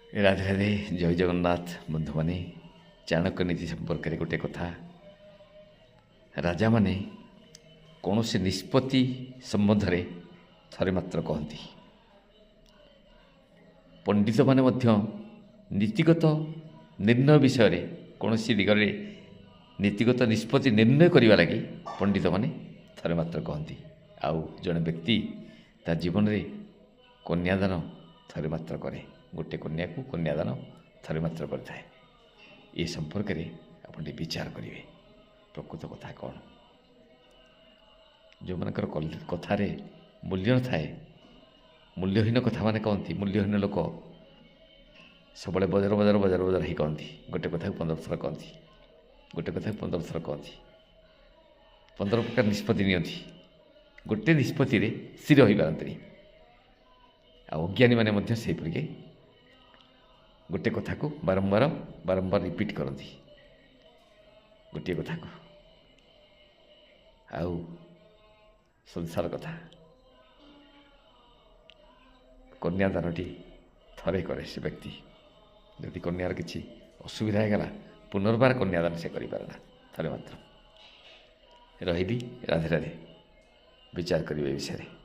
ରାଧେ ରାଧେ ଜୟ ଜଗନ୍ନାଥ ବନ୍ଧୁମାନେ। ଚାଣକ୍ୟ ନୀତି ସମ୍ପର୍କରେ ଗୋଟିଏ କଥା, ରାଜାମାନେ କୌଣସି ନିଷ୍ପତ୍ତି ସମ୍ବନ୍ଧରେ ଥରେ ମାତ୍ର କହନ୍ତି। ପଣ୍ଡିତମାନେ ମଧ୍ୟ ନୀତିଗତ ନିର୍ଣ୍ଣୟ ବିଷୟରେ କୌଣସି ଦିଗରେ ନୀତିଗତ ନିଷ୍ପତ୍ତି ନିର୍ଣ୍ଣୟ କରିବା ଲାଗି ପଣ୍ଡିତମାନେ ଥରେ ମାତ୍ର କହନ୍ତି। ଆଉ ଜଣେ ବ୍ୟକ୍ତି ତା ଜୀବନରେ କନ୍ୟାଦାନ ଥରେ ମାତ୍ର କରେ। ଗୋଟିଏ କନ୍ୟାକୁ କନ୍ୟାଦାନ ଥରେ ମାତ୍ର କରିଥାଏ। ଏ ସମ୍ପର୍କରେ ଆପଣ ଟିକେ ବିଚାର କରିବେ ପ୍ରକୃତ କଥା କ'ଣ। ଯେଉଁମାନଙ୍କର କଥାରେ ମୂଲ୍ୟ ନଥାଏ, ମୂଲ୍ୟହୀନ କଥାମାନେ କହନ୍ତି। ମୂଲ୍ୟହୀନ ଲୋକ ସବୁବେଳେ ବଜାର ବଜାର ବଜାର ବଜାର ହେଇ କହନ୍ତି। ଗୋଟେ କଥାକୁ 15 ଥର କହନ୍ତି, ଗୋଟେ କଥାକୁ 15 ଥର କହନ୍ତି, 15 ପ୍ରକାର ନିଷ୍ପତ୍ତି ନିଅନ୍ତି। ଗୋଟେ ନିଷ୍ପତ୍ତିରେ ସ୍ଥିର ହୋଇପାରନ୍ତିନି। ଆଉ ଅଜ୍ଞାନୀମାନେ ମଧ୍ୟ ସେହିପରିକି ଗୋଟେ କଥାକୁ ବାରମ୍ବାର ବାରମ୍ବାର ରିପିଟ୍ କରନ୍ତି ଗୋଟିଏ କଥାକୁ। ଆଉ ସଂସାର କଥା, କନ୍ୟାଦାନଟି ଥରେ କରେ ସେ ବ୍ୟକ୍ତି। ଯଦି କନ୍ୟାର କିଛି ଅସୁବିଧା ହେଇଗଲା, ପୁନର୍ବାର କନ୍ୟାଦାନ ସେ କରିପାରେ ନା, ଥରେ ମାତ୍ର। ରହିଲି, ରାଧେ ରାଧେ। ବିଚାର କରିବେ ଏ ବିଷୟରେ।